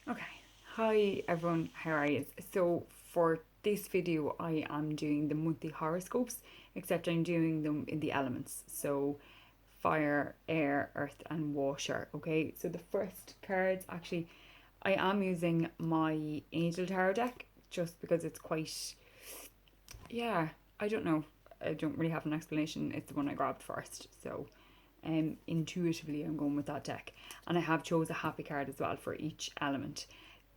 Okay. Hi everyone, how are you? So for this video I am doing the monthly horoscopes, except I'm doing them in the elements. So fire, air, earth and water. Okay, so the first cards, actually I am using my angel tarot deck just because it's quite, yeah, I don't know. I don't really have an explanation. It's the one I grabbed first. So intuitively I'm going with that deck. And I have chose a happy card as well for each element.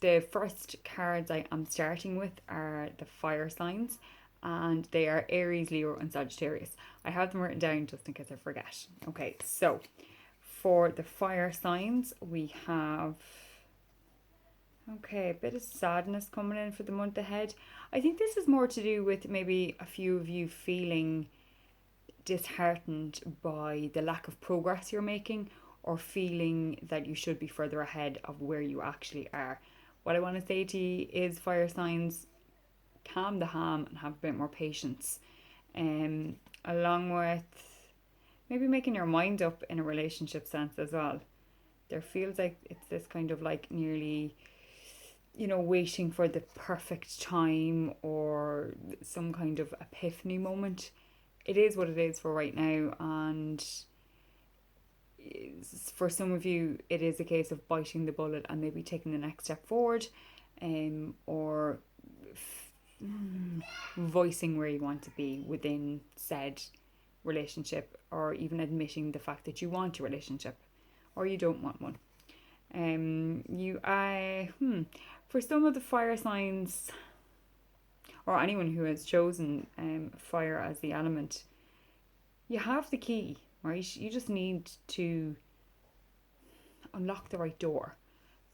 The first cards I am starting with are the fire signs, and they are Aries, Leo, and Sagittarius. I have them written down just in case I forget. Okay, so for the fire signs, we have, okay, a bit of sadness coming in for the month ahead. I think this is more to do with maybe a few of you feeling disheartened by the lack of progress you're making, or feeling that you should be further ahead of where you actually are. What I want to say to you is, fire signs, calm the ham and have a bit more patience. Along with maybe making your mind up in a relationship sense as well. There feels like it's this kind of like nearly, waiting for the perfect time or some kind of epiphany moment. It is what it is for right now, and for some of you it is a case of biting the bullet and maybe taking the next step forward, or voicing where you want to be within said relationship, or even admitting the fact that you want a relationship or you don't want one. You I For some of the fire signs, or anyone who has chosen fire as the element, you have the key, right? You just need to unlock the right door.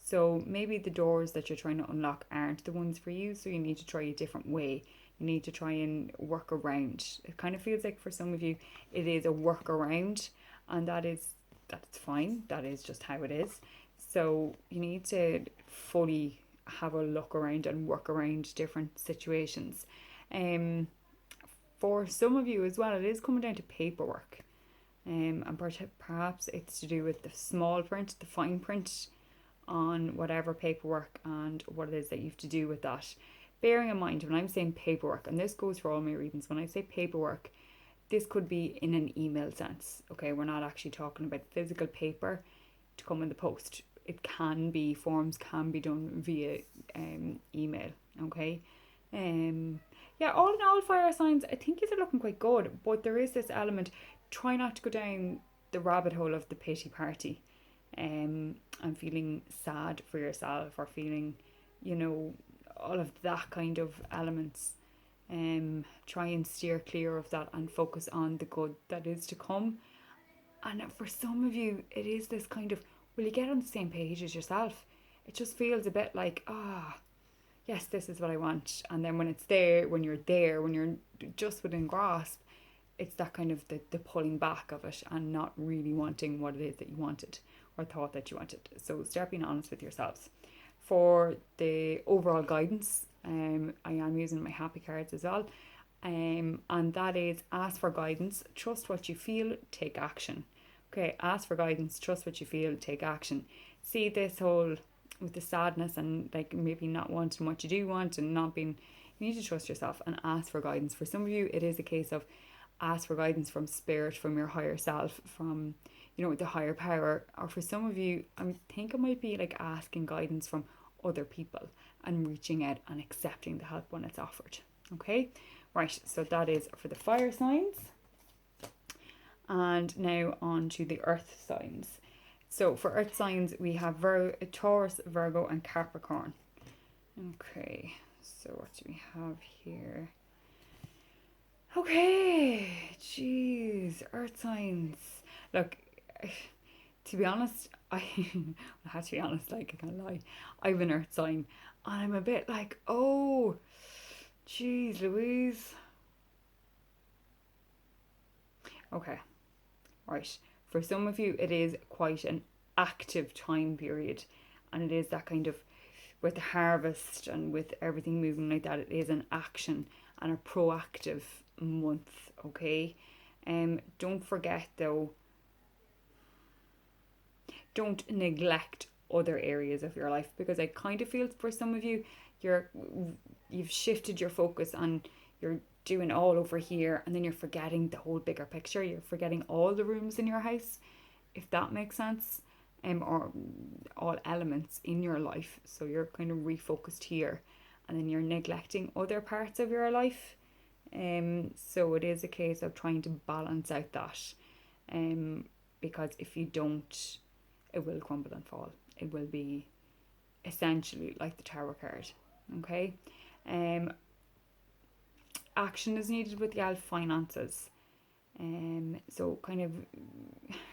So maybe the doors that you're trying to unlock aren't the ones for you, so you need to try a different way. You need to try and work around. It kind of feels like for some of you it is a workaround, and that's fine. That is just how it is. So you need to fully have a look around and work around different situations. Um, for some of you as well, it is coming down to paperwork. And perhaps it's to do with the small print, the fine print on whatever paperwork and what it is that you have to do with that. Bearing in mind, when I'm saying paperwork, and this goes for all my readings, when I say paperwork, this could be in an email sense. Okay, we're not actually talking about physical paper to come in the post. It can be, forms can be done via email. Okay, yeah, all in all, fire signs, I think these are looking quite good, but there is this element. Try not to go down the rabbit hole of the pity party, and feeling sad for yourself, or feeling, all of that kind of elements. Try and steer clear of that and focus on the good that is to come. And for some of you, it is this kind of, will you get on the same page as yourself? It just feels a bit like, yes, this is what I want. And then when it's there, when you're just within grasp, it's that kind of the pulling back of it and not really wanting what it is that you wanted or thought that you wanted. So start being honest with yourselves. For the overall guidance, I am using my happy cards as well. And that is, ask for guidance, trust what you feel, take action. Okay, ask for guidance, trust what you feel, take action. See this whole with the sadness and like maybe not wanting what you do want and not being, you need to trust yourself and ask for guidance. For some of you, it is a case of ask for guidance from spirit, from your higher self, from, the higher power. Or for some of you, I think it might be like asking guidance from other people and reaching out and accepting the help when it's offered. Okay, right, so that is for the fire signs. And now on to the earth signs. So for earth signs, we have Taurus, Virgo, and Capricorn. Okay, so what do we have here? Okay, jeez, earth signs. Look, to be honest, I have to be honest, like, I can't lie. I'm an earth sign, and I'm a bit like, oh, jeez, Louise. Okay, right. For some of you, it is quite an active time period, and it is that kind of, with the harvest and with everything moving like that, it is an action and a proactive month. Okay, don't forget though, don't neglect other areas of your life, because I kind of feel for some of you, you've shifted your focus and you're doing all over here, and then you're forgetting the whole bigger picture. You're forgetting all the rooms in your house, if that makes sense, or all elements in your life. So you're kind of refocused here, and then you're neglecting other parts of your life. So it is a case of trying to balance out that, because if you don't, it will crumble and fall. It will be essentially like the Tower card. Okay. Action is needed with the finances. So kind of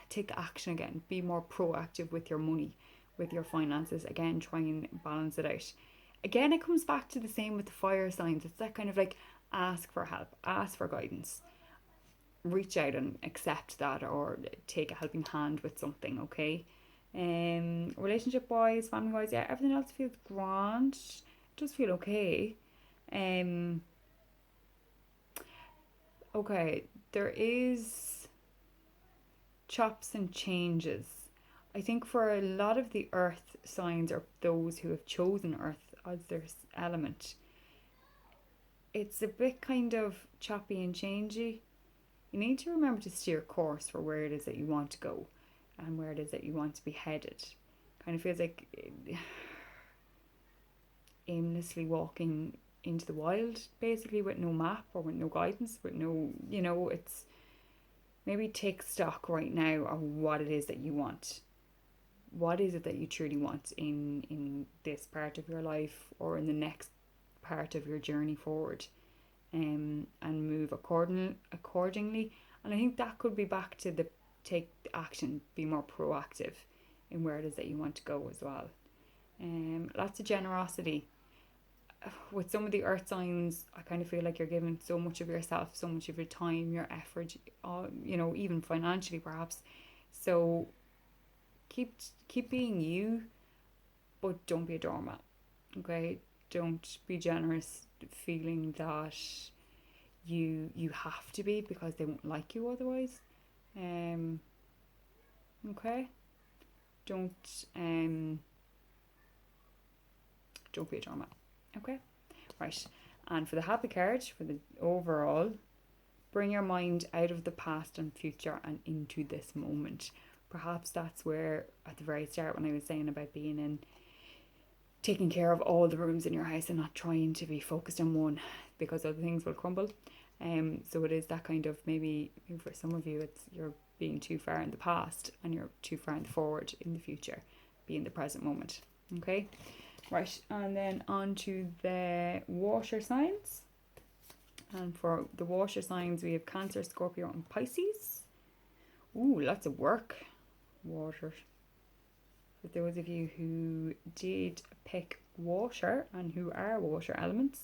take action again. Be more proactive with your money, with your finances. Again, try and balance it out. Again, it comes back to the same with the fire signs. It's that kind of like ask for help, ask for guidance, reach out and accept that, or take a helping hand with something. Okay. Relationship wise, family wise, yeah, everything else feels grand. It does feel okay. Okay, there is chops and changes. I think for a lot of the earth signs, or those who have chosen earth as their element, it's a bit kind of choppy and changey. You need to remember to steer course for where it is that you want to go and where it is that you want to be headed. Kind of feels like aimlessly walking into the wild, basically, with no map or with no guidance, with no, it's maybe take stock right now of what it is that you want. What is it that you truly want in this part of your life, or in the next part of your journey forward, and move accordingly. And I think that could be back to the take action, be more proactive in where it is that you want to go as well. Lots of generosity. With some of the earth signs, I kind of feel like you're giving so much of yourself, so much of your time, your effort, even financially perhaps. So keep being you, but don't be a doormat. Okay, don't be generous, feeling that you have to be, because they won't like you otherwise. Okay, don't be a doormat. Okay, right. And for the happy card, for the overall, bring your mind out of the past and future and into this moment. Perhaps that's where, at the very start, when I was saying about being in, taking care of all the rooms in your house and not trying to be focused on one, because other things will crumble. So it is that kind of, maybe for some of you, it's you're being too far in the past and you're too far in the forward in the future. Be in the present moment. Okay. Right, and then on to the water signs. And for the water signs, we have Cancer, Scorpio, and Pisces. Ooh, lots of work. Water. For those of you who did pick water and who are water elements,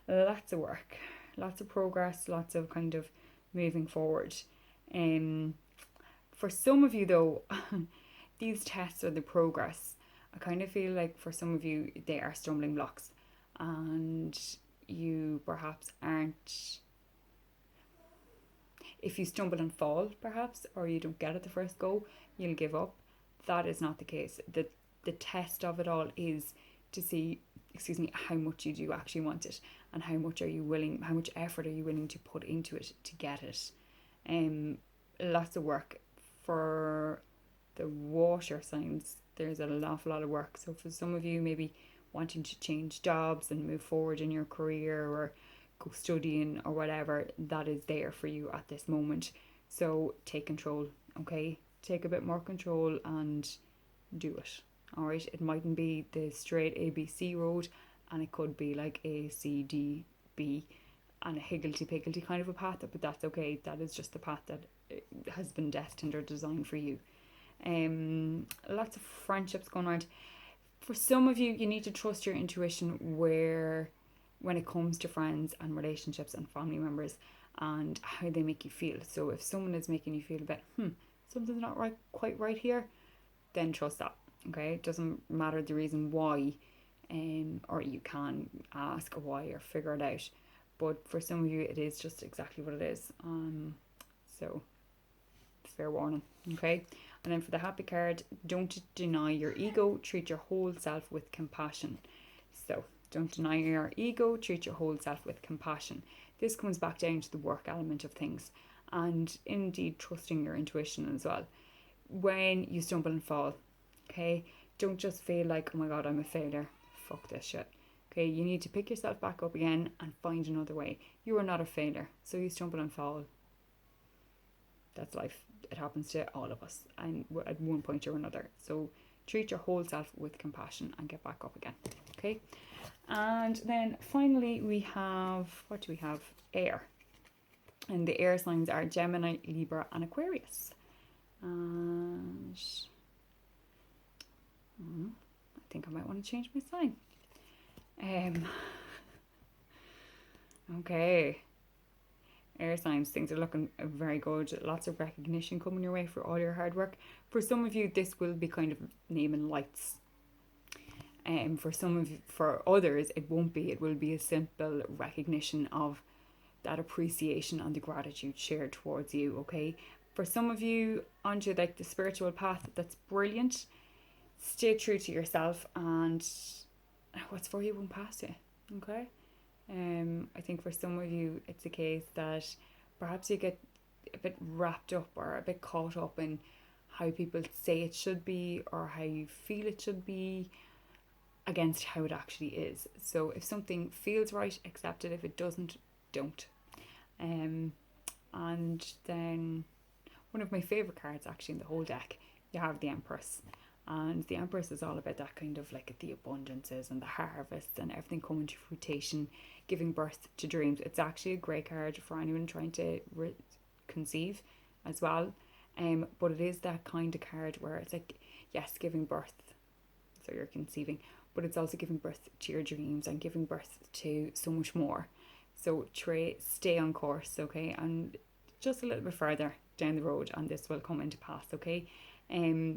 lots of work, lots of progress, lots of kind of moving forward. For some of you though, these tests or the progress, I kind of feel like for some of you they are stumbling blocks, and you perhaps aren't, if you stumble and fall perhaps, or you don't get it the first go, you'll give up. That is not the case. The test of it all is to see, how much you do actually want it, and how much effort are you willing to put into it to get it. Lots of work. For the water signs, there's an awful lot of work. So for some of you, maybe wanting to change jobs and move forward in your career, or go studying or whatever, that is there for you at this moment. So take control, okay? Take a bit more control and do it. All right, it mightn't be the straight ABC road, and it could be like A, C, D, B, and a higgledy-piggledy kind of a path, but that's okay. That is just the path that has been destined or designed for you. Lots of friendships going around. For some of you, you need to trust your intuition when it comes to friends and relationships and family members, and how they make you feel. So if someone is making you feel a bit, something's not quite right here, then trust that. Okay, it doesn't matter the reason why, or you can ask why or figure it out. But for some of you, it is just exactly what it is. So fair warning. Okay, And then for the happy card, don't deny your ego, treat your whole self with compassion. So don't deny your ego, treat your whole self with compassion. This comes back down to the work element of things, and indeed trusting your intuition as well. When you stumble and fall, okay, don't just feel like, oh my god, I'm a failure. Fuck this shit. Okay, you need to pick yourself back up again and find another way. You are not a failure. So you stumble and fall. That's life. It happens to all of us, and at one point or another. So treat your whole self with compassion and get back up again. Okay. And then finally we have, what do we have? Air. And the air signs are Gemini, Libra and Aquarius. And I think I might want to change my sign. Okay. Air signs, things are looking very good. Lots of recognition coming your way for all your hard work. For some of you, this will be kind of naming lights. For others, it won't be. It will be a simple recognition of that appreciation and the gratitude shared towards you. Okay. For some of you, onto like the spiritual path, that's brilliant. Stay true to yourself, and what's for you won't pass you. Okay. I think for some of you, it's a case that perhaps you get a bit wrapped up or a bit caught up in how people say it should be or how you feel it should be against how it actually is. So if something feels right, accept it. If it doesn't, don't. And then one of my favourite cards actually in the whole deck, you have the Empress. And the Empress is all about that kind of like the abundances and the harvests and everything coming to fruition, giving birth to dreams. It's actually a great card for anyone trying to conceive as well. But it is that kind of card where it's like, yes, giving birth, so you're conceiving, but it's also giving birth to your dreams and giving birth to so much more. So stay on course, okay? And just a little bit further down the road and this will come into pass, okay?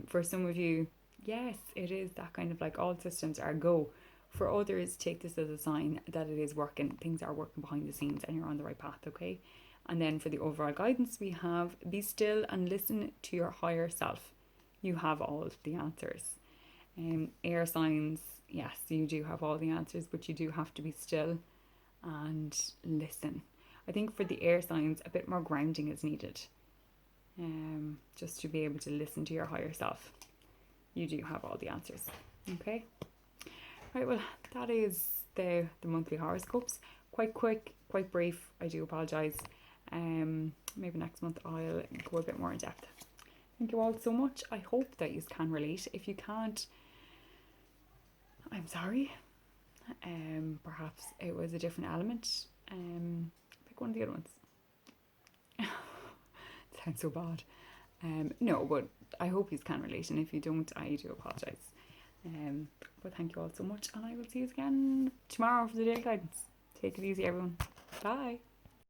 For some of you, yes, it is that kind of like all systems are go. For others, take this as a sign that it is working. Things are working behind the scenes and you're on the right path, okay? And then for the overall guidance, we have be still and listen to your higher self. You have all the answers. Air signs, yes, you do have all the answers, but you do have to be still and listen. I think for the air signs, a bit more grounding is needed. Just to be able to listen to your higher self. You do have all the answers. Okay. Right, well, that is the monthly horoscopes. Quite quick, quite brief. I do apologise. Maybe next month I'll go a bit more in depth. Thank you all so much. I hope that you can relate. If you can't, I'm sorry. Perhaps it was a different element. Pick one of the other ones. Sounds so bad. No, but I hope you can relate, and if you don't, I do apologise. But thank you all so much, and I will see you again tomorrow for the daily guidance. Take it easy, everyone. Bye.